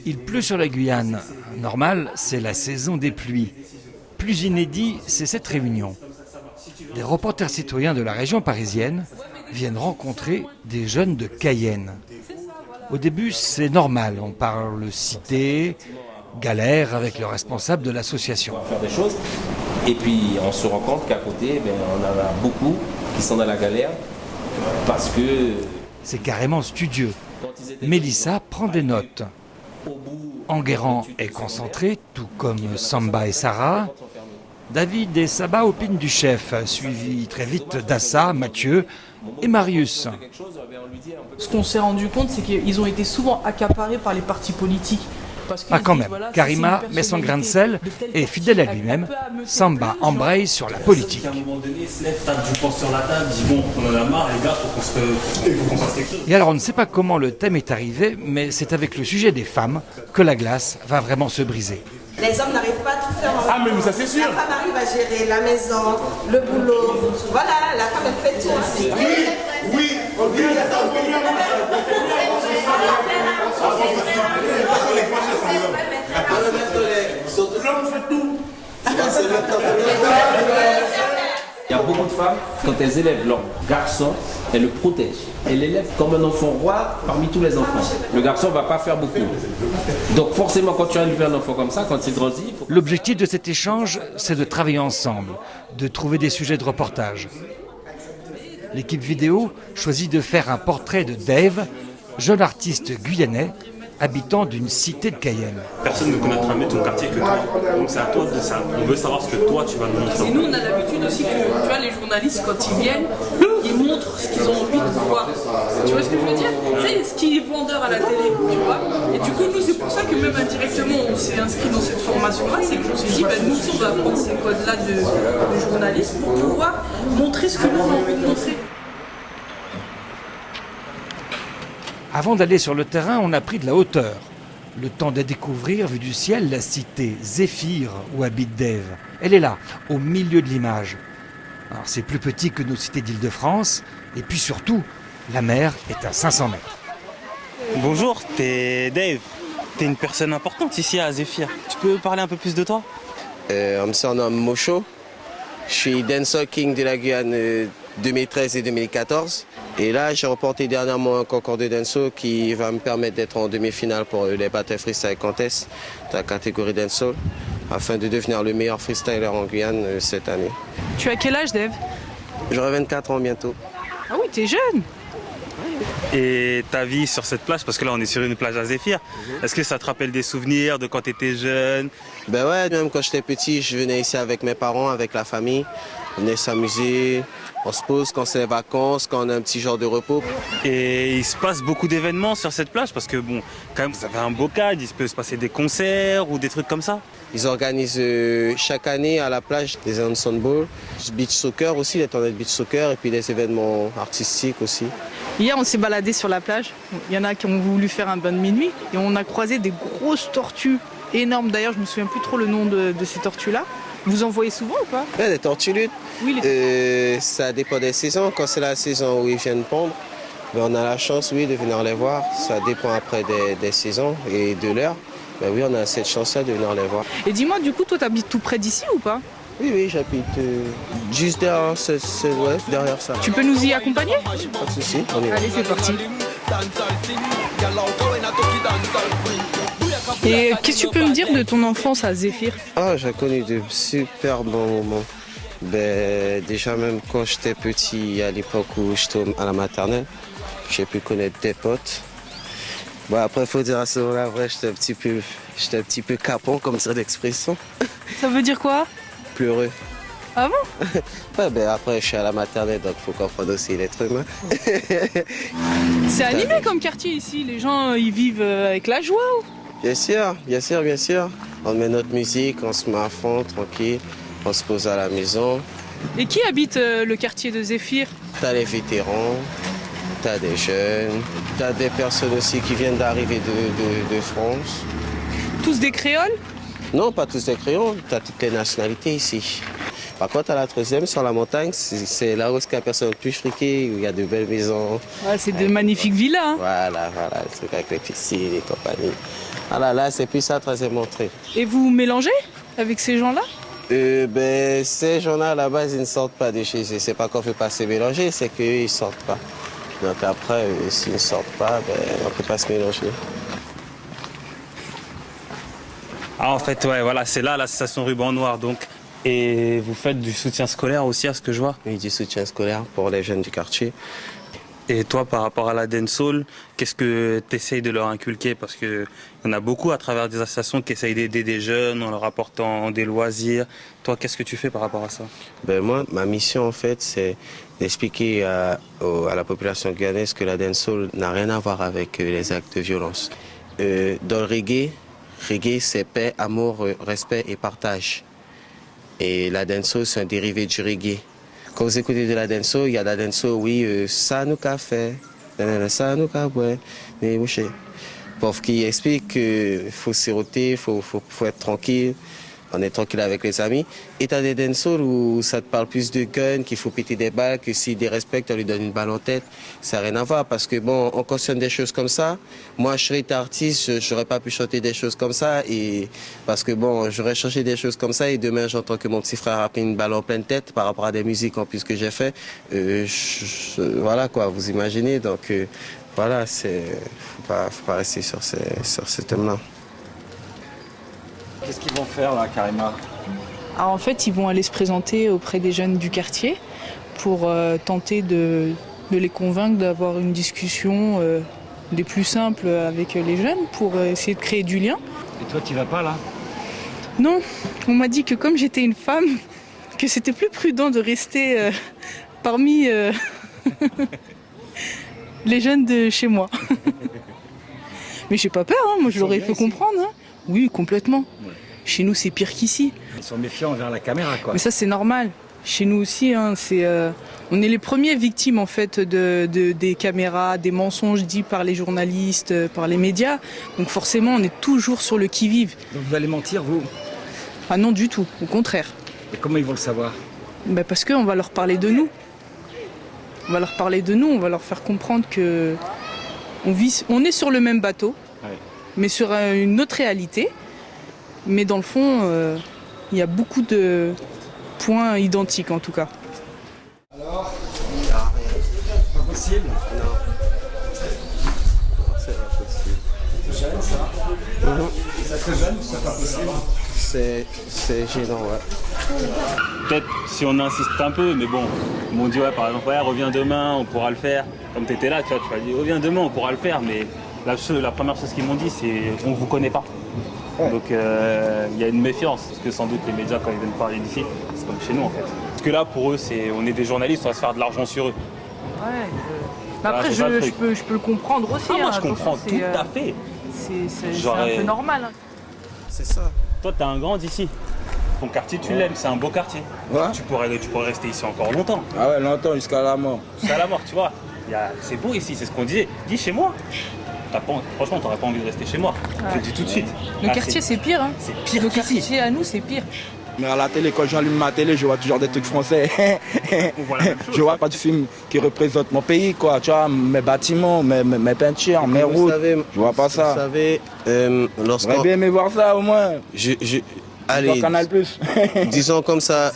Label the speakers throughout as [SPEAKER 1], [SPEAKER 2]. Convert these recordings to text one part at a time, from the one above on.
[SPEAKER 1] Il pleut sur la Guyane. Normal, c'est la saison des pluies. Plus inédit, c'est cette réunion. Des reporters citoyens de la région parisienne viennent rencontrer des jeunes de Cayenne. Au début, c'est normal, on parle cité, galère avec le responsable de l'association.
[SPEAKER 2] On va faire des choses et puis on se rend compte qu'à côté, on en a beaucoup qui sont dans la galère parce que...
[SPEAKER 1] C'est carrément studieux. Mélissa prend des notes. Enguerrand est concentré, tout comme Samba et Sarah. David et Saba opinent du chef, suivi très vite d'Assa, Mathieu et Marius.
[SPEAKER 3] Ce qu'on s'est rendu compte, c'est qu'ils ont été souvent accaparés par les partis politiques.
[SPEAKER 1] Quand même, Karima met son grain de sel et fidèle à lui-même, Samba embraye sur la politique.
[SPEAKER 4] À un moment donné, il se lève, tape du poing sur la table, dit bon, on en a marre les gars, il faut qu'on fasse quelque chose.
[SPEAKER 1] Et alors on ne sait pas comment le thème est arrivé, mais c'est avec le sujet des femmes que la glace va vraiment se briser.
[SPEAKER 5] Les hommes n'arrivent pas à tout faire.
[SPEAKER 4] Ah mais ça c'est sûr.
[SPEAKER 5] La femme arrive à gérer la maison, le boulot. Voilà, la femme elle fait tout aussi.
[SPEAKER 4] Oui, ok,
[SPEAKER 2] Il y a beaucoup de femmes, quand elles élèvent leur garçon, elles le protègent. Elles l'élèvent comme un enfant roi parmi tous les enfants. Le garçon ne va pas faire beaucoup. Donc forcément, quand tu as élevé un enfant comme ça, quand il grandit...
[SPEAKER 1] L'objectif de cet échange, c'est de travailler ensemble, de trouver des sujets de reportage. L'équipe vidéo choisit de faire un portrait de Dave, jeune artiste guyanais, habitant d'une cité de Cayenne.
[SPEAKER 4] Personne ne connaîtra mieux ton quartier que toi. Donc c'est à toi de ça. On veut savoir ce que toi tu vas nous montrer.
[SPEAKER 3] Et nous, on a l'habitude aussi que, tu vois, les journalistes, quand ils viennent, ils montrent ce qu'ils ont envie de voir. Tu vois ce que je veux dire? Tu sais, ce qui est vendeur à la télé, tu vois. Et du coup, nous, c'est pour ça que même indirectement, on s'est inscrit dans cette formation-là. C'est qu'on s'est dit, nous aussi, on va apprendre ces codes-là de journalisme pour pouvoir montrer ce que nous, on a envie de montrer.
[SPEAKER 1] Avant d'aller sur le terrain, on a pris de la hauteur. Le temps de découvrir, vu du ciel, la cité Zéphyr où habite Dave. Elle est là, au milieu de l'image. Alors c'est plus petit que nos cités d'Île-de-France, et puis surtout, la mer est à 500 mètres.
[SPEAKER 6] Bonjour, t'es Dave. T'es une personne importante ici à Zéphyr. Tu peux parler un peu plus de toi?
[SPEAKER 7] On me surnomme Mocho. Je suis Dancehall King de la Guyane 2013 et 2014. Et là, j'ai remporté dernièrement un concours de dancehall qui va me permettre d'être en demi-finale pour les Battle Freestyle Contest de la catégorie dancehall, afin de devenir le meilleur freestyler en Guyane cette année.
[SPEAKER 3] Tu as quel âge, Dave?
[SPEAKER 7] J'aurai 24 ans bientôt.
[SPEAKER 3] Ah oui, t'es jeune.
[SPEAKER 6] Et ta vie sur cette plage, parce que là on est sur une plage à Zéphyr, est-ce que ça te rappelle des souvenirs de quand tu étais jeune?
[SPEAKER 7] Ben ouais, même quand j'étais petit, je venais ici avec mes parents, avec la famille. On venait s'amuser, on se pose quand c'est les vacances, quand on a un petit jour de repos.
[SPEAKER 6] Et il se passe beaucoup d'événements sur cette plage, parce que bon, quand même vous avez un beau cadre, il peut se passer des concerts ou des trucs comme ça?
[SPEAKER 7] Ils organisent chaque année à la plage des ensembles, beach soccer aussi, les tournois de beach soccer et puis des événements artistiques aussi.
[SPEAKER 3] Hier, on s'est baladé sur la plage. Il y en a qui ont voulu faire un bain de minuit et on a croisé des grosses tortues énormes. D'ailleurs, je me souviens plus trop le nom de ces tortues-là. Vous en voyez souvent ou pas?
[SPEAKER 7] Ouais, des tortues.
[SPEAKER 3] Oui,
[SPEAKER 7] ça dépend des saisons. Quand c'est la saison où ils viennent pondre, on a la chance, oui, de venir les voir. Ça dépend après des saisons et de l'heure. Ben oui, on a cette chance-là de venir les voir.
[SPEAKER 3] Et dis-moi, du coup, toi, t'habites tout près d'ici ou pas?
[SPEAKER 7] Oui, j'habite juste derrière, derrière ça.
[SPEAKER 3] Tu peux nous y accompagner?
[SPEAKER 7] Pas de souci, on y va.
[SPEAKER 3] Allez, c'est parti. Et qu'est-ce que tu peux me dire de ton enfance à Zéphyr?
[SPEAKER 7] Ah, j'ai connu de super bons moments. Ben, déjà, même quand j'étais petit, à l'époque où j'étais à la maternelle, j'ai pu connaître des potes. Bon, après, il faut dire à ce moment-là, vrai, j'étais un petit peu capon, comme c'est l'expression.
[SPEAKER 3] Ça veut dire quoi?
[SPEAKER 7] Pleureux.
[SPEAKER 3] Ah bon?
[SPEAKER 7] Ouais, ben après, je suis à la maternelle, donc il faut comprendre aussi l'être humain.
[SPEAKER 3] C'est animé comme quartier ici, les gens ils vivent avec la joie ou?
[SPEAKER 7] Bien sûr, bien sûr, bien sûr. On met notre musique, on se met à fond, tranquille, on se pose à la maison.
[SPEAKER 3] Et qui habite le quartier de Zéphyr?
[SPEAKER 7] T'as les vétérans, t'as des jeunes, t'as des personnes aussi qui viennent d'arriver de France.
[SPEAKER 3] Tous des créoles?
[SPEAKER 7] Non, pas tous des créoles, t'as toutes les nationalités ici. Par contre, à la 3e, sur la montagne, c'est là où il y a personne plus friqué, où il y a de belles maisons.
[SPEAKER 8] Ouais, c'est de magnifiques villas. Hein.
[SPEAKER 7] Voilà, le truc avec les piscines et compagnie. Voilà, là, c'est plus ça, 3e entrée.
[SPEAKER 8] Et vous mélangez avec ces gens-là?
[SPEAKER 7] Ces gens-là, à la base, ils ne sortent pas de chez eux. C'est pas qu'on ne fait pas se mélanger, c'est qu'eux, ils ne sortent pas. Donc après, s'ils ne sortent pas, on ne peut pas se mélanger.
[SPEAKER 6] Ah, en fait, ouais, voilà, c'est là l'association Ruban Noir, donc. Et vous faites du soutien scolaire aussi, à ce que je vois?
[SPEAKER 7] Oui, du soutien scolaire pour les jeunes du quartier.
[SPEAKER 6] Et toi, par rapport à la dancehall, qu'est-ce que tu essayes de leur inculquer? Parce qu'il y en a beaucoup à travers des associations qui essayent d'aider des jeunes en leur apportant des loisirs. Toi, qu'est-ce que tu fais par rapport à ça?
[SPEAKER 7] Moi, ma mission, en fait, c'est d'expliquer à la population guyanaise que la dancehall n'a rien à voir avec les actes de violence. Dans le reggae, c'est paix, amour, respect et partage. Et la dancehall, c'est un dérivé du reggae. Quand vous écoutez de la dancehall, il y a de la dancehall, oui, ça nous qu'a fait, ça nous qu'a ouais, mais mouché. Pour qui explique qu'il faut siroter, il faut être tranquille, on est tranquille avec les amis. Et tu as des dancehall où ça te parle plus de gun, qu'il faut péter des balles, que s'il dérespecte, on lui donne une balle en tête. Ça n'a rien à voir parce que bon, on cautionne des choses comme ça. Moi, je serais artiste, je n'aurais pas pu chanter des choses comme ça. Et parce que bon, j'aurais changé des choses comme ça et demain, j'entends que mon petit frère a pris une balle en pleine tête par rapport à des musiques en plus que j'ai fait. Voilà quoi, vous imaginez. Donc voilà, faut pas rester sur ce thème-là.
[SPEAKER 1] Qu'est-ce qu'ils vont faire là, Karima?
[SPEAKER 8] Alors en fait, ils vont aller se présenter auprès des jeunes du quartier pour tenter de les convaincre d'avoir une discussion des plus simples avec les jeunes pour essayer de créer du lien.
[SPEAKER 1] Et toi, tu vas pas là?
[SPEAKER 8] Non, on m'a dit que comme j'étais une femme, que c'était plus prudent de rester parmi les jeunes de chez moi. Mais j'ai pas peur, hein, moi je leur ai fait comprendre. Hein. Oui, complètement. Ouais. Chez nous, c'est pire qu'ici.
[SPEAKER 1] Ils sont méfiants envers la caméra, quoi.
[SPEAKER 8] Mais ça, c'est normal. Chez nous aussi, hein, on est les premières victimes en fait des caméras, des mensonges dits par les journalistes, par les médias. Donc forcément, on est toujours sur le qui-vive.
[SPEAKER 1] Donc vous allez mentir, vous?
[SPEAKER 8] Ah non, du tout. Au contraire.
[SPEAKER 1] Et comment ils vont le savoir?
[SPEAKER 8] Parce qu'on va leur parler de nous. On va leur parler de nous. On va leur faire comprendre que on est sur le même bateau. Ouais. Mais sur une autre réalité. Mais dans le fond, il y a beaucoup de points identiques en tout cas.
[SPEAKER 1] Alors, pas possible?
[SPEAKER 7] Non. C'est pas possible.
[SPEAKER 1] C'est gêne ça? Ça te gêne ou c'est pas possible?
[SPEAKER 7] C'est gênant, ouais.
[SPEAKER 6] Peut-être si on insiste un peu, mais bon, ils m'ont dit ouais, par exemple, ouais, reviens demain, on pourra le faire. Comme tu étais là, tu vas dire reviens demain, on pourra le faire, mais la première chose qu'ils m'ont dit, c'est on ne vous connaît pas. Ouais. Donc il y a une méfiance, parce que sans doute les médias, quand ils viennent parler d'ici, c'est comme chez nous en fait. Parce que là, pour eux, on est des journalistes, on va se faire de l'argent sur eux.
[SPEAKER 8] Ouais. Après, je peux le comprendre aussi.
[SPEAKER 6] Ah, moi,
[SPEAKER 8] hein,
[SPEAKER 6] je comprends tout à fait.
[SPEAKER 8] C'est un peu normal. Hein.
[SPEAKER 7] C'est ça.
[SPEAKER 6] Toi, t'as un grand ici. Ton quartier, tu l'aimes, c'est un beau quartier. Ouais. Tu pourrais rester ici encore longtemps.
[SPEAKER 9] Ah ouais, longtemps, jusqu'à la mort.
[SPEAKER 6] Jusqu'à la mort, tu vois. C'est beau ici, c'est ce qu'on disait. Dis chez moi. Franchement, t'aurais pas envie de rester chez moi. Ouais. Je te le dis tout de suite.
[SPEAKER 8] Le quartier, c'est pire. Hein.
[SPEAKER 6] C'est pire.
[SPEAKER 8] Le quartier à nous, c'est pire.
[SPEAKER 9] Mais à la télé, quand j'allume ma télé, je vois toujours des trucs français.
[SPEAKER 6] On voit la même chose.
[SPEAKER 9] Je vois pas de film qui représente mon pays, quoi. Tu vois, mes bâtiments, mes peintures, mes routes. Je vois pas ça.
[SPEAKER 7] Vous savez, lorsqu'on...
[SPEAKER 9] J'aurais bien aimé voir ça au moins.
[SPEAKER 7] Allez,
[SPEAKER 9] Canal+.
[SPEAKER 7] disons comme ça,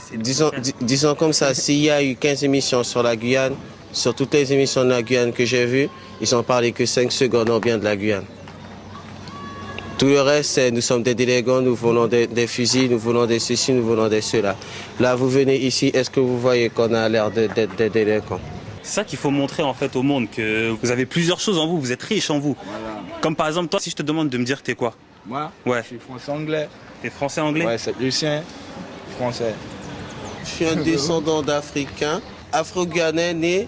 [SPEAKER 7] s'il y a eu 15 émissions sur la Guyane, sur toutes les émissions de la Guyane que j'ai vues, ils n'ont parlé que 5 secondes en bien de la Guyane. Tout le reste, c'est nous sommes des délinquants, nous voulons des fusils, nous voulons des ceci, nous voulons des cela. Là, vous venez ici, est-ce que vous voyez qu'on a l'air d'être des délinquants?
[SPEAKER 6] C'est ça qu'il faut montrer en fait au monde, que vous avez plusieurs choses en vous, vous êtes riches en vous. Voilà. Comme par exemple, toi, si je te demande de me dire t'es quoi?
[SPEAKER 9] Moi?
[SPEAKER 6] Ouais.
[SPEAKER 9] Je suis français-anglais.
[SPEAKER 6] T'es français-anglais?
[SPEAKER 9] Ouais, c'est Lucien, français.
[SPEAKER 7] Je suis un descendant d'Africains, afro-guyanais né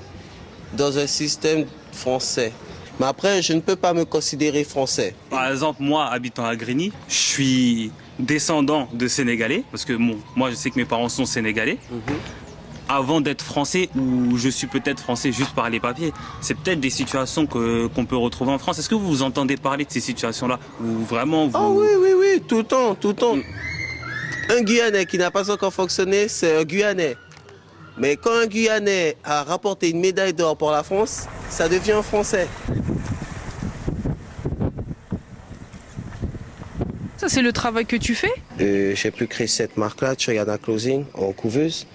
[SPEAKER 7] dans un système français. Mais après, je ne peux pas me considérer français.
[SPEAKER 6] Par exemple, moi, habitant à Grigny, je suis descendant de Sénégalais, parce que moi, je sais que mes parents sont sénégalais. Avant d'être français, ou je suis peut-être français juste par les papiers, c'est peut-être des situations qu'on peut retrouver en France. Est-ce que vous entendez parler de ces situations-là? Ou vraiment vous...
[SPEAKER 7] Ah oui, tout le temps. Un Guyanais qui n'a pas encore fonctionné, c'est un Guyanais. Mais quand un Guyanais a rapporté une médaille d'or pour la France, ça devient un Français.
[SPEAKER 8] Ça, c'est le travail que tu fais?
[SPEAKER 7] J'ai pu créer cette marque-là, tu regardes la closing, en couveuse.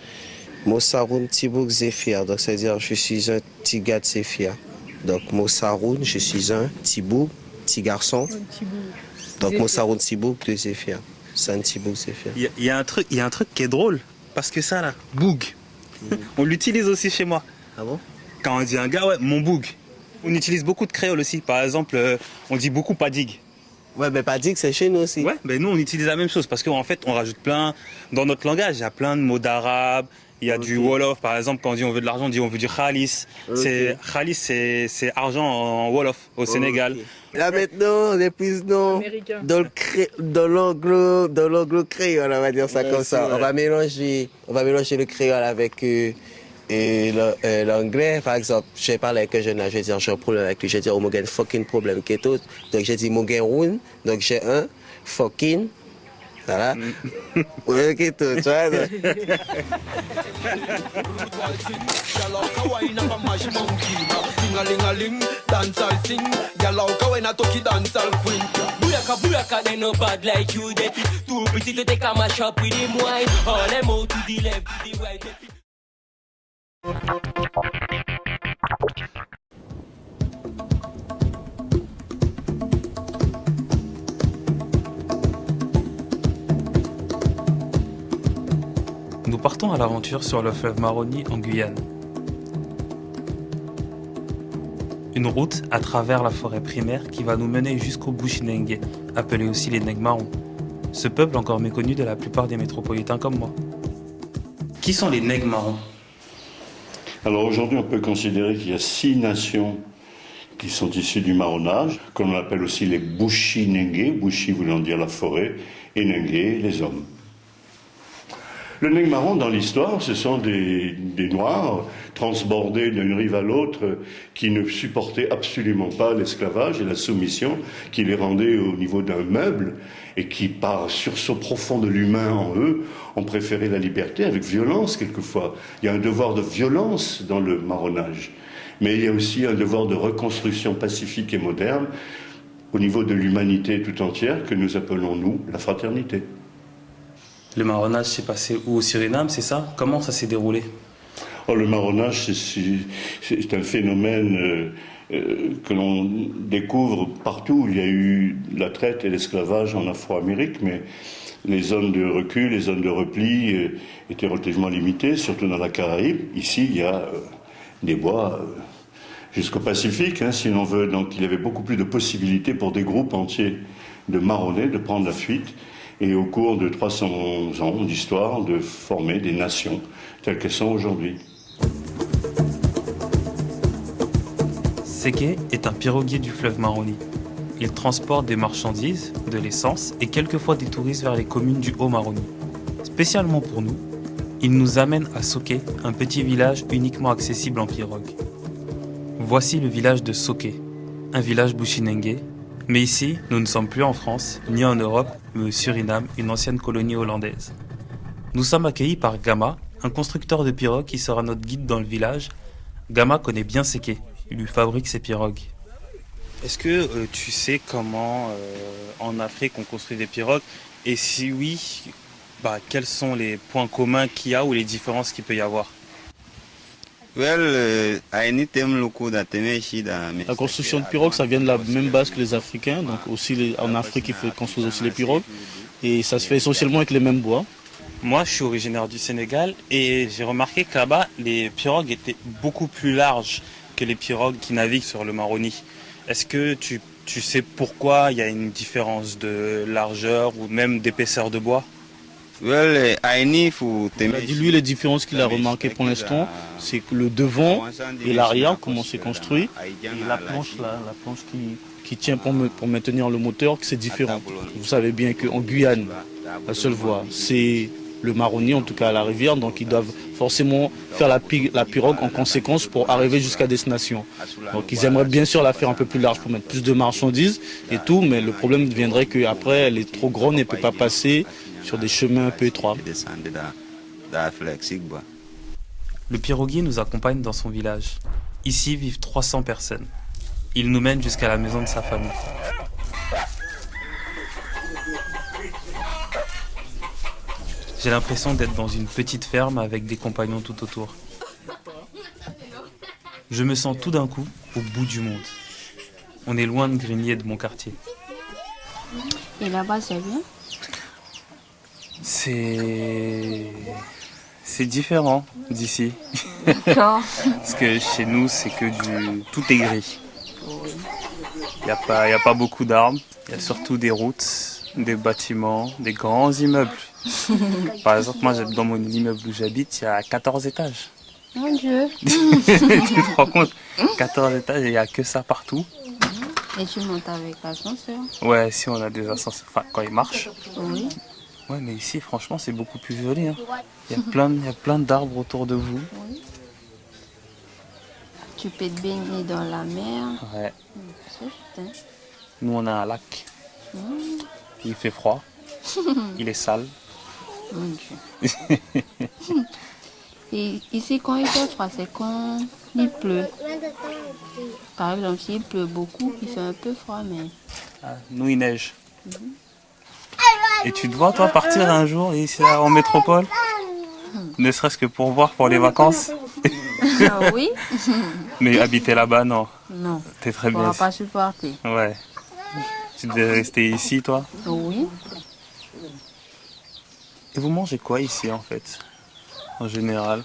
[SPEAKER 7] Mossaroun Tibouk Zéphir, donc c'est-à-dire je suis un petit gars de Zéphir. Donc Mossaroun, je suis un Tibouk, petit garçon. Donc Mossaroun Tibouk de Zéphir. C'est un Tibouk Zéphir.
[SPEAKER 10] Il y a un truc qui est drôle, parce que ça là, boug, on l'utilise aussi chez moi.
[SPEAKER 7] Ah bon?
[SPEAKER 10] Quand on dit un gars, ouais, mon boug. On utilise beaucoup de créoles aussi. Par exemple, on dit beaucoup padig.
[SPEAKER 7] Ouais, mais padig, c'est chez nous aussi.
[SPEAKER 10] Ouais, mais nous on utilise la même chose parce qu'en fait on rajoute plein, dans notre langage, il y a plein de mots d'arabe, il y a du wolof, par exemple quand on dit on veut de l'argent, on dit on veut du khalis. Khalis c'est argent en wolof au Sénégal.
[SPEAKER 7] Là maintenant on est plus dans l'anglo-créole, on va dire ça comme ça. On va mélanger le créole avec l'anglais, par exemple. J'ai parlé avec un jeune là, je vais dire j'ai un problème avec lui, je vais dire oh mon gars fucking problème qui est tout. Donc j'ai dit mon gars roun, donc j'ai un fucking. Voilà. Ouais, qui est tout, tu vois.
[SPEAKER 11] Nous partons à l'aventure sur le fleuve Maroni en Guyane. Une route à travers la forêt primaire qui va nous mener jusqu'au Bushinengue, appelé aussi les Nègres marrons. Ce peuple encore méconnu de la plupart des métropolitains comme moi. Qui sont les Nègres marrons?
[SPEAKER 12] Alors aujourd'hui, on peut considérer qu'il y a 6 nations qui sont issues du marronnage, qu'on appelle aussi les Bushinengue, Bushi voulant dire la forêt, et Nengue, les hommes. Le nègre marron, dans l'histoire, ce sont des Noirs transbordés d'une rive à l'autre qui ne supportaient absolument pas l'esclavage et la soumission qui les rendait au niveau d'un meuble et qui, par sursaut profond de l'humain en eux, ont préféré la liberté avec violence quelquefois. Il y a un devoir de violence dans le marronnage, mais il y a aussi un devoir de reconstruction pacifique et moderne au niveau de l'humanité tout entière que nous appelons, nous, la fraternité.
[SPEAKER 11] Le marronnage s'est passé où, au Suriname, c'est ça? Comment ça s'est déroulé?
[SPEAKER 12] Le marronnage, c'est un phénomène que l'on découvre partout. Il y a eu la traite et l'esclavage en Afro-Amérique, mais les zones de recul, les zones de repli étaient relativement limitées, surtout dans la Caraïbe. Ici, il y a des bois jusqu'au Pacifique, si l'on veut. Donc il y avait beaucoup plus de possibilités pour des groupes entiers de marronner, de prendre la fuite. Et au cours de 300 ans d'histoire, de former des nations telles qu'elles sont aujourd'hui.
[SPEAKER 11] Séké est un piroguier du fleuve Maroni. Il transporte des marchandises, de l'essence et quelquefois des touristes vers les communes du Haut-Maroni. Spécialement pour nous, il nous amène à Soké, un petit village uniquement accessible en pirogue. Voici le village de Soké, un village bushinengue. Mais ici, nous ne sommes plus en France, ni en Europe, mais au Suriname, une ancienne colonie hollandaise. Nous sommes accueillis par Gama, un constructeur de pirogues qui sera notre guide dans le village. Gama connaît bien Séké, il lui fabrique ses pirogues. Est-ce que tu sais comment en Afrique on construit des pirogues? Et si oui, quels sont les points communs qu'il y a ou les différences qu'il peut y avoir?
[SPEAKER 13] La construction de pirogues, ça vient de la même base que les Africains. Donc aussi en Afrique, il faut construire aussi les pirogues. Et ça se fait essentiellement avec les mêmes bois.
[SPEAKER 11] Moi, je suis originaire du Sénégal et j'ai remarqué que là-bas, les pirogues étaient beaucoup plus larges que les pirogues qui naviguent sur le Maroni. Est-ce que tu sais pourquoi il y a une différence de largeur ou même d'épaisseur de bois?
[SPEAKER 13] Il a dit lui les différences qu'il a remarquées pour l'instant, c'est que le devant et l'arrière, comment c'est construit, et la planche qui tient pour maintenir le moteur, que c'est différent. Vous savez bien qu'en Guyane, la seule voie, c'est le marronnier, en tout cas à la rivière, donc ils doivent forcément faire la pirogue en conséquence pour arriver jusqu'à destination. Donc ils aimeraient bien sûr la faire un peu plus large pour mettre plus de marchandises et tout, mais le problème viendrait qu'après elle est trop grande et ne peut pas passer sur des chemins un peu étroits.
[SPEAKER 11] Le piroguier nous accompagne dans son village. Ici vivent 300 personnes. Il nous mène jusqu'à la maison de sa famille. J'ai l'impression d'être dans une petite ferme avec des compagnons tout autour. Je me sens tout d'un coup au bout du monde. On est loin de Grigny et de mon quartier.
[SPEAKER 14] Et là-bas, c'est bien?
[SPEAKER 11] C'est différent d'ici.
[SPEAKER 14] D'accord.
[SPEAKER 11] Parce que chez nous, c'est que tout est gris. Il n'y a pas beaucoup d'arbres. Il y a surtout des routes, des bâtiments, des grands immeubles. Par exemple, moi, dans mon immeuble où j'habite, il y a 14 étages.
[SPEAKER 14] Mon Dieu.
[SPEAKER 11] Tu te rends compte? 14 étages et il n'y a que ça partout.
[SPEAKER 14] Et tu montes avec l'ascenseur?
[SPEAKER 11] Ouais, si on a des ascenseurs, enfin, quand ils marchent.
[SPEAKER 14] Oui.
[SPEAKER 11] Ouais, mais ici, franchement, c'est beaucoup plus joli. Hein. Il y a plein d'arbres autour de vous.
[SPEAKER 14] Oui. Tu peux te baigner dans la mer.
[SPEAKER 11] Ouais.
[SPEAKER 14] C'est putain.
[SPEAKER 11] Nous, on a un lac. Il fait froid. Il est sale.
[SPEAKER 14] Mon Dieu. Et ici, quand il fait froid, c'est quand il pleut. Par exemple, s'il pleut beaucoup, il fait un peu froid, mais...
[SPEAKER 11] Nous, il neige. Et tu te vois, toi, partir un jour ici en métropole? Ne serait-ce que pour voir pour les vacances?
[SPEAKER 14] Ah oui.
[SPEAKER 11] Mais habiter là-bas, non.
[SPEAKER 14] Non.
[SPEAKER 11] T'es très bien.
[SPEAKER 14] On ne va pas supporter.
[SPEAKER 11] Ouais. Tu devais rester ici, toi?
[SPEAKER 14] Oui.
[SPEAKER 11] Et vous mangez quoi ici, en fait? En général?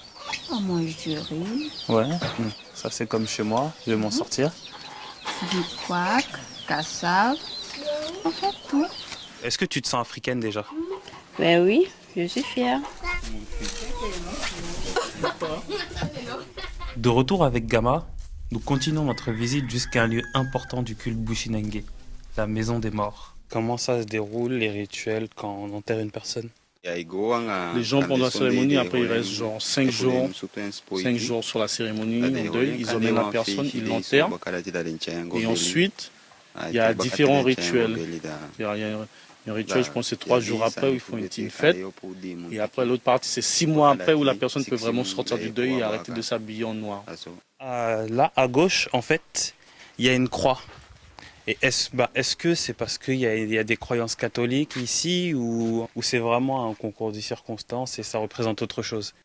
[SPEAKER 14] On mange du riz.
[SPEAKER 11] Ouais. Ça, c'est comme chez moi. Je vais m'en sortir.
[SPEAKER 14] Du couac, cassave. On fait tout.
[SPEAKER 11] Est-ce que tu te sens africaine déjà?
[SPEAKER 14] Ben oui, je suis fière.
[SPEAKER 11] De retour avec Gama, nous continuons notre visite jusqu'à un lieu important du culte Bushinengue, la maison des morts. Comment ça se déroule, les rituels, quand on enterre une personne?
[SPEAKER 13] Les gens pendant la cérémonie, après ils restent genre 5 jours sur la cérémonie, en deuil, ils emmènent la personne, ils l'enterrent. Et ensuite, il y a différents rituels. Il y a un rituel, je pense, c'est 3 jours après où ils font une fête. Et après, l'autre partie, c'est 6 mois après où la personne peut vraiment sortir du deuil et arrêter de s'habiller en noir.
[SPEAKER 11] Là, à gauche, en fait, il y a une croix. Et est-ce que c'est parce qu'il y a des croyances catholiques ici ou c'est vraiment un concours de circonstances et ça représente autre chose?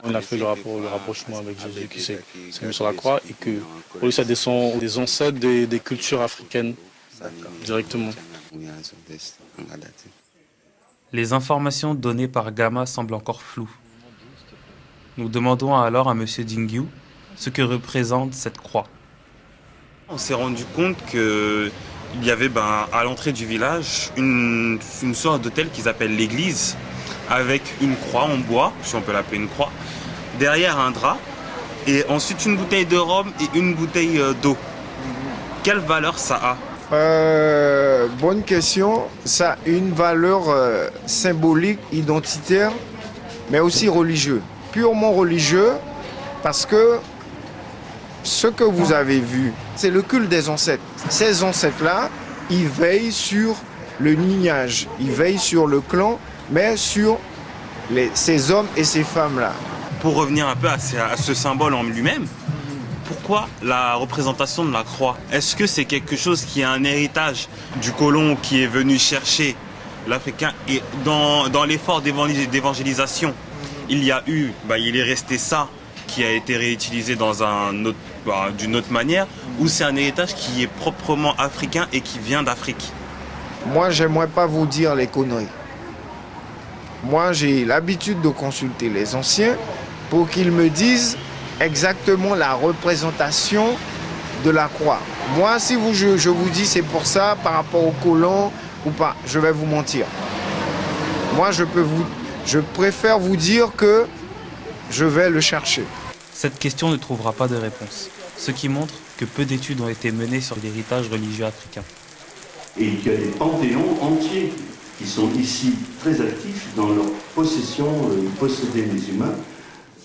[SPEAKER 13] On a fait le rapprochement avec Jésus qui s'est mis sur la croix et que pour lui, ça descend des ancêtres des cultures africaines directement.
[SPEAKER 11] Les informations données par Gama semblent encore floues. Nous demandons alors à M. Dingyou ce que représente cette croix. On s'est rendu compte qu'il y avait à l'entrée du village une sorte d'hôtel qu'ils appellent l'église, avec une croix en bois, si on peut l'appeler une croix, derrière un drap, et ensuite une bouteille de rhum et une bouteille d'eau. Quelle valeur ça a?
[SPEAKER 15] Bonne question. Ça a une valeur symbolique, identitaire, mais aussi religieux. Purement religieux, parce que ce que vous avez vu, c'est le culte des ancêtres. Ces ancêtres-là, ils veillent sur le lignage, ils veillent sur le clan, mais sur ces hommes et ces femmes-là.
[SPEAKER 11] Pour revenir un peu à ce symbole en lui-même, pourquoi la représentation de la croix? Est-ce que c'est quelque chose qui est un héritage du colon qui est venu chercher l'Africain? Et dans l'effort d'évangélisation, il est resté ça qui a été réutilisé d'une autre manière, ou c'est un héritage qui est proprement africain et qui vient d'Afrique?
[SPEAKER 15] Moi, j'aimerais pas vous dire les conneries. Moi, j'ai l'habitude de consulter les anciens pour qu'ils me disent exactement la représentation de la croix. Moi, si je vous dis c'est pour ça, par rapport au colon ou pas, je vais vous mentir. Moi, je préfère vous dire que je vais le chercher.
[SPEAKER 11] Cette question ne trouvera pas de réponse, ce qui montre que peu d'études ont été menées sur l'héritage religieux africain.
[SPEAKER 12] Et il y a des panthéons entiers qui sont ici très actifs dans leur possession, ils possédaient les humains,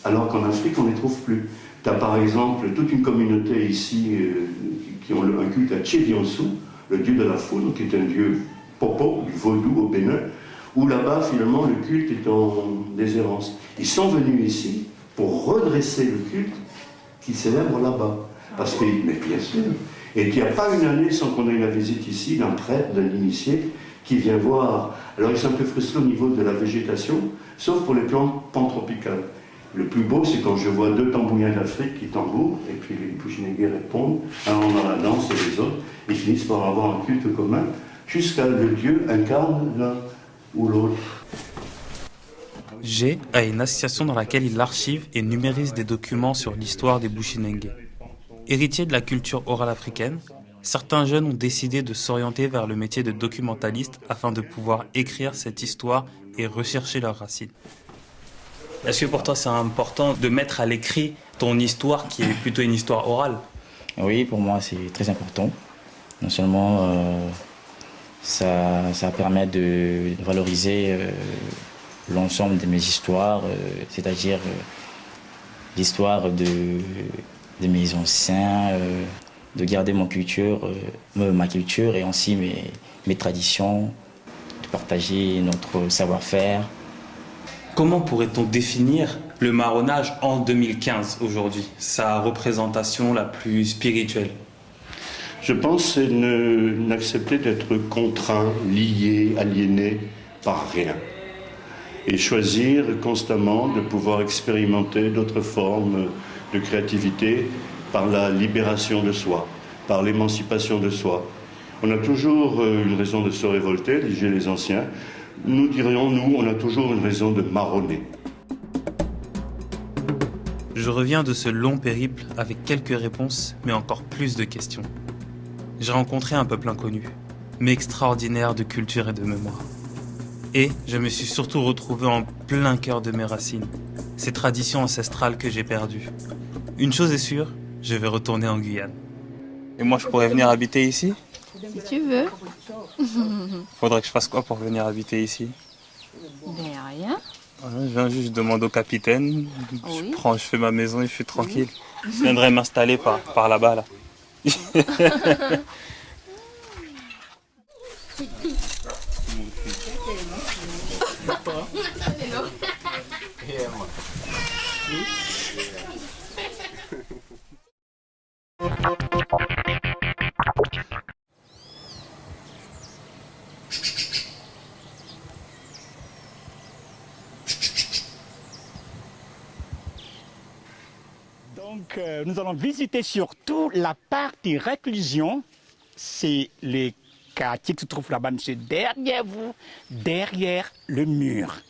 [SPEAKER 12] alors qu'en Afrique, on ne les trouve plus. Tu as par exemple toute une communauté ici qui ont un culte à Tchébionsu, le dieu de la foudre, qui est un dieu popo, du vaudou au Bénin, où là-bas, finalement, le culte est en déshérence. Ils sont venus ici pour redresser le culte qu'ils célèbrent là-bas. Parce que, mais bien sûr, et il n'y a pas une année sans qu'on ait la visite ici d'un prêtre, d'un initié, qui vient voir. Alors ils sont un peu frustrés au niveau de la végétation, sauf pour les plantes pantropicales. Le plus beau, c'est quand je vois 2 tambouillins d'Afrique qui tambourent, et puis les Bushinengués répondent, un dans la danse et les autres, ils finissent par avoir un culte commun, jusqu'à le Dieu incarne l'un ou l'autre.
[SPEAKER 11] G a une association dans laquelle il archive et numérise des documents sur l'histoire des Bushinengués. Héritiers de la culture orale africaine, certains jeunes ont décidé de s'orienter vers le métier de documentaliste afin de pouvoir écrire cette histoire et rechercher leurs racines. Est-ce que pour toi c'est important de mettre à l'écrit ton histoire qui est plutôt une histoire orale?
[SPEAKER 16] Oui, pour moi c'est très important. Non seulement ça permet de valoriser l'ensemble de mes histoires, c'est-à-dire l'histoire de mes anciens, de garder ma culture et aussi mes traditions, de partager notre savoir-faire.
[SPEAKER 11] Comment pourrait-on définir le marronnage en 2015 aujourd'hui, sa représentation la plus spirituelle?
[SPEAKER 12] Je pense que c'est n'accepter d'être contraint, lié, aliéné par rien. Et choisir constamment de pouvoir expérimenter d'autres formes de créativité par la libération de soi, par l'émancipation de soi. On a toujours une raison de se révolter, disaient les anciens. Nous dirions, nous, on a toujours une raison de marronner.
[SPEAKER 11] Je reviens de ce long périple avec quelques réponses, mais encore plus de questions. J'ai rencontré un peuple inconnu, mais extraordinaire de culture et de mémoire. Et je me suis surtout retrouvé en plein cœur de mes racines, ces traditions ancestrales que j'ai perdues. Une chose est sûre, je vais retourner en Guyane. Et moi, je pourrais venir habiter ici?
[SPEAKER 14] Si tu veux.
[SPEAKER 11] Faudrait que je fasse quoi pour venir habiter ici?
[SPEAKER 14] Ben rien.
[SPEAKER 11] Je viens juste demander au capitaine,
[SPEAKER 14] Oui.
[SPEAKER 11] je fais ma maison et je suis tranquille. Je viendrai m'installer par là-bas, là.
[SPEAKER 17] Donc, nous allons visiter surtout la partie réclusion. C'est les quartiers qui se trouvent là-bas, monsieur, derrière vous, derrière le mur.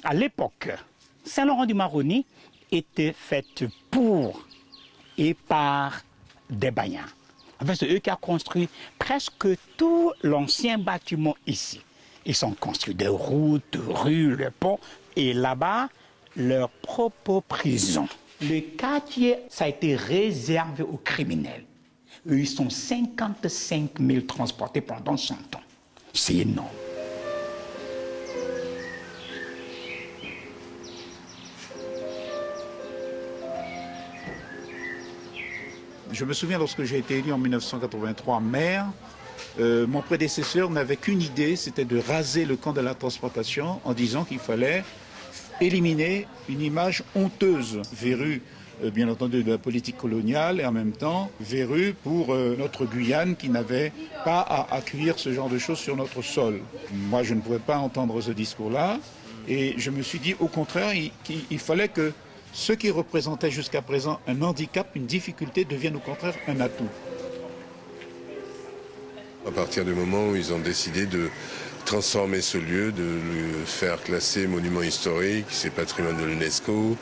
[SPEAKER 17] À l'époque, Saint-Laurent-du-Maroni était faite pour et par des Baïens. En fait, c'est eux qui ont construit presque tout l'ancien bâtiment ici. Ils ont construit des routes, des rues, les ponts, et là-bas, leur propre prison. Le quartier, ça a été réservé aux criminels. Eux, ils sont 55 000 transportés pendant 100 ans. C'est énorme.
[SPEAKER 18] Je me souviens lorsque j'ai été élu en 1983 maire, mon prédécesseur n'avait qu'une idée, c'était de raser le camp de la transplantation en disant qu'il fallait éliminer une image honteuse, verrue bien entendu de la politique coloniale et en même temps verrue pour notre Guyane qui n'avait pas à accueillir ce genre de choses sur notre sol. Moi je ne pouvais pas entendre ce discours-là et je me suis dit au contraire il fallait que ce qui représentait jusqu'à présent un handicap, une difficulté devienne au contraire un atout.
[SPEAKER 19] À partir du moment où ils ont décidé de transformer ce lieu, de le faire classer monument historique, c'est patrimoine de l'UNESCO.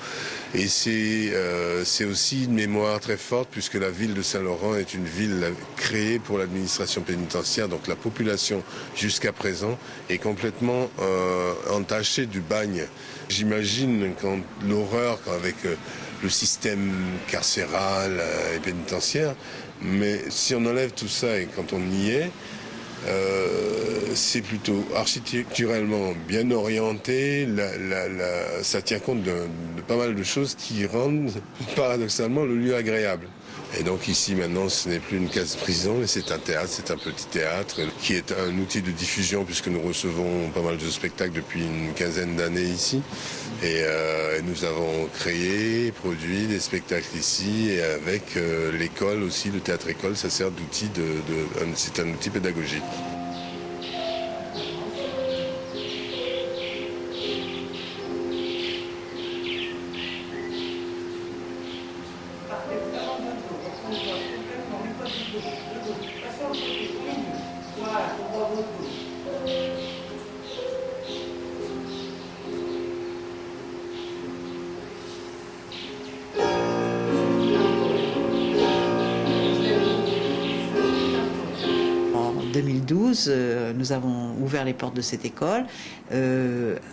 [SPEAKER 19] Et c'est aussi une mémoire très forte puisque la ville de Saint-Laurent est une ville créée pour l'administration pénitentiaire. Donc la population jusqu'à présent est complètement entachée du bagne. J'imagine quand l'horreur avec le système carcéral et pénitentiaire, mais si on enlève tout ça et quand on y est, c'est plutôt architecturellement bien orienté, ça tient compte de pas mal de choses qui rendent paradoxalement le lieu agréable. Et donc ici maintenant ce n'est plus une case-prison mais c'est un théâtre, c'est un petit théâtre qui est un outil de diffusion puisque nous recevons pas mal de spectacles depuis une quinzaine d'années ici. Et nous avons créé, produit des spectacles ici et avec l'école aussi, le théâtre-école, ça sert d'outil, c'est un outil pédagogique.
[SPEAKER 20] En 2012, nous avons ouvert les portes de cette école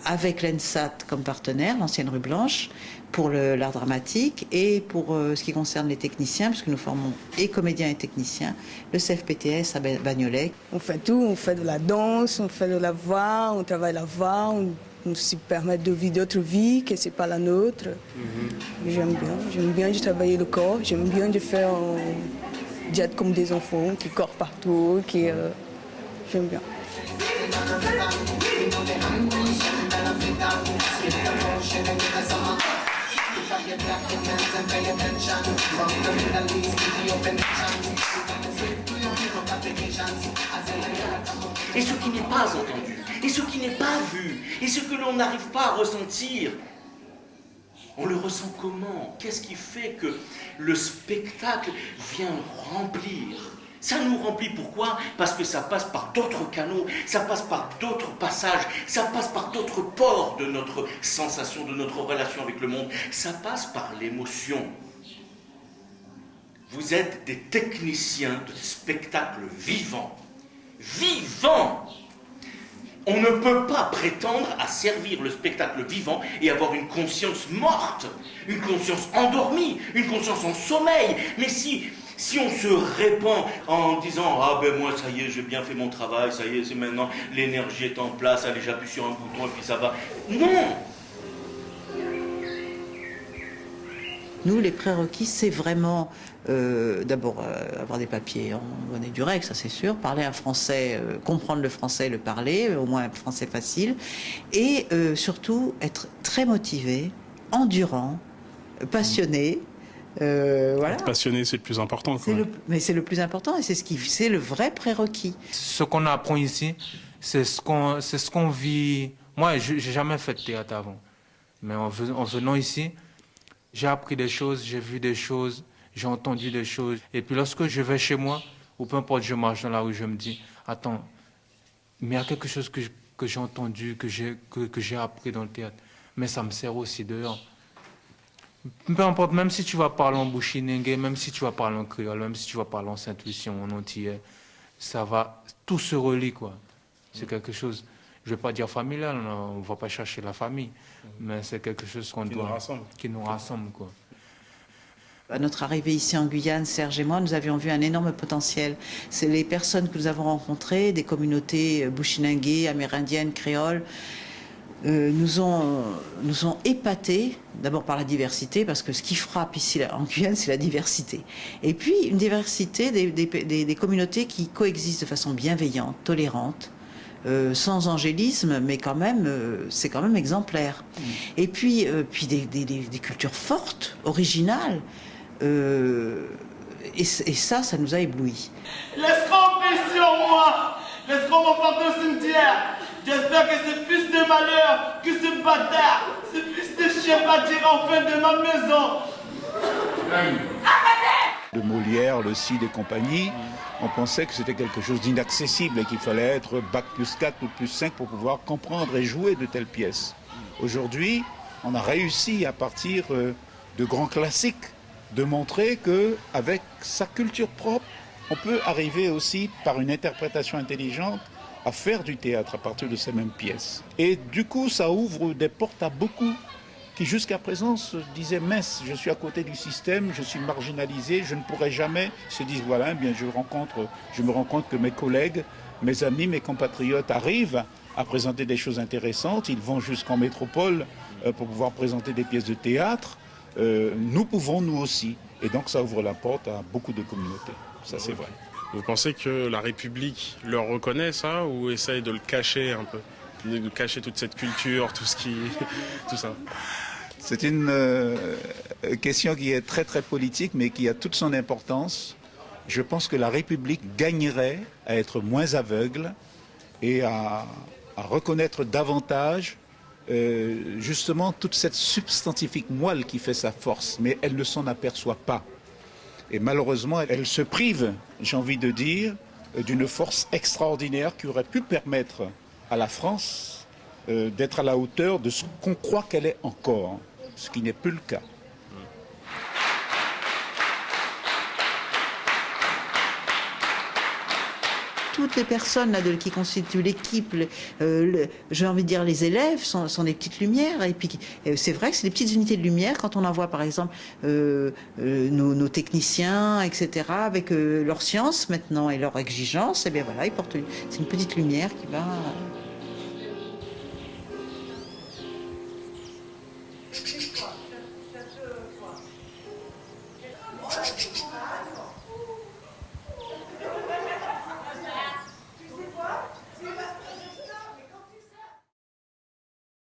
[SPEAKER 20] avec l'ENSAT comme partenaire, l'ancienne rue Blanche, pour l'art dramatique et pour ce qui concerne les techniciens, puisque nous formons et comédiens et techniciens, le CFPTS à Bagnolet.
[SPEAKER 21] On fait tout, on fait de la danse, on fait de la voix, on travaille la voix, on se permet de vivre d'autres vies que c'est pas la nôtre. J'aime bien de travailler le corps, j'aime bien de faire d'être comme des enfants qui courent partout, j'aime bien.
[SPEAKER 22] Et ce qui n'est pas entendu, et ce qui n'est pas vu, et ce que l'on n'arrive pas à ressentir, on le ressent comment? Qu'est-ce qui fait que le spectacle vient remplir? Ça nous remplit, pourquoi? Parce que ça passe par d'autres canaux, ça passe par d'autres passages, ça passe par d'autres ports de notre sensation, de notre relation avec le monde. Ça passe par l'émotion. Vous êtes des techniciens de spectacle vivant. Vivant! On ne peut pas prétendre à servir le spectacle vivant et avoir une conscience morte, une conscience endormie, une conscience en sommeil. Mais si on se répand en disant « Ah ben moi ça y est, j'ai bien fait mon travail, ça y est, c'est maintenant, l'énergie est en place, allez j'appuie sur un bouton et puis ça va. » Non!
[SPEAKER 20] Nous, les prérequis, c'est vraiment d'abord avoir des papiers en bonne et due règle, ça c'est sûr, parler un français, comprendre le français, le parler, au moins un français facile, et surtout être très motivé, endurant, passionné. Voilà.
[SPEAKER 23] Être passionné, c'est le plus important.
[SPEAKER 20] Mais c'est le plus important et c'est le vrai prérequis.
[SPEAKER 24] Ce qu'on apprend ici, c'est ce qu'on vit. Moi, j'ai jamais fait de théâtre avant, mais en venant ici, j'ai appris des choses, j'ai vu des choses, j'ai entendu des choses. Et puis lorsque je vais chez moi, ou peu importe, je marche dans la rue, je me dis, attends, mais il y a quelque chose que j'ai entendu, que j'ai appris dans le théâtre. Mais ça me sert aussi dehors. Peu importe, même si tu vas parler en bushinengue, même si tu vas parler en créole, même si tu vas parler en saint-lucien, en antillais, ça va, tout se relie, quoi. C'est quelque chose, je ne vais pas dire familial, on ne va pas chercher la famille, mais c'est quelque chose qui nous rassemble, quoi.
[SPEAKER 20] À notre arrivée ici en Guyane, Serge et moi, nous avions vu un énorme potentiel. C'est les personnes que nous avons rencontrées, des communautés bushinengue, amérindiennes, créoles, nous ont épatés, d'abord par la diversité, parce que ce qui frappe ici en Guyane, c'est la diversité. Et puis une diversité des communautés qui coexistent de façon bienveillante, tolérante, sans angélisme, mais quand même, c'est quand même exemplaire. Et puis, des cultures fortes, originales, et ça nous a éblouis.
[SPEAKER 25] Laisse ramper sur moi, laisse m'emporter au cimetière. J'espère que ce fils de malheur, que ce bâtard, ce fils de chien partira enfin de ma maison.
[SPEAKER 18] De Molière, le Cid et compagnie, on pensait que c'était quelque chose d'inaccessible et qu'il fallait être bac plus 4 ou plus 5 pour pouvoir comprendre et jouer de telles pièces. Aujourd'hui, on a réussi à partir de grands classiques de montrer qu'avec sa culture propre, on peut arriver aussi par une interprétation intelligente à faire du théâtre à partir de ces mêmes pièces. Et du coup, ça ouvre des portes à beaucoup qui jusqu'à présent se disaient mince, je suis à côté du système, je suis marginalisé, je ne pourrai jamais, se disent voilà, eh bien je me rends compte que mes collègues, mes amis, mes compatriotes arrivent à présenter des choses intéressantes, ils vont jusqu'en métropole pour pouvoir présenter des pièces de théâtre, nous pouvons nous aussi. Et donc ça ouvre la porte à beaucoup de communautés, ça c'est vrai.
[SPEAKER 2] Vous pensez que la République leur reconnaît ça ou essaye de le cacher un peu, de cacher toute cette culture, tout ça?
[SPEAKER 18] C'est une question qui est très très politique mais qui a toute son importance. Je pense que la République gagnerait à être moins aveugle et à reconnaître davantage justement toute cette substantifique moelle qui fait sa force, mais elle ne s'en aperçoit pas. Et malheureusement, elle se prive, j'ai envie de dire, d'une force extraordinaire qui aurait pu permettre à la France d'être à la hauteur de ce qu'on croit qu'elle est encore, ce qui n'est plus le cas.
[SPEAKER 20] Toutes les personnes là, qui constituent l'équipe, j'ai envie de dire les élèves, sont des petites lumières. Et puis c'est vrai que c'est des petites unités de lumière. Quand on envoie par exemple nos techniciens, etc., avec leur science maintenant et leur exigence, et bien voilà, c'est une petite lumière qui va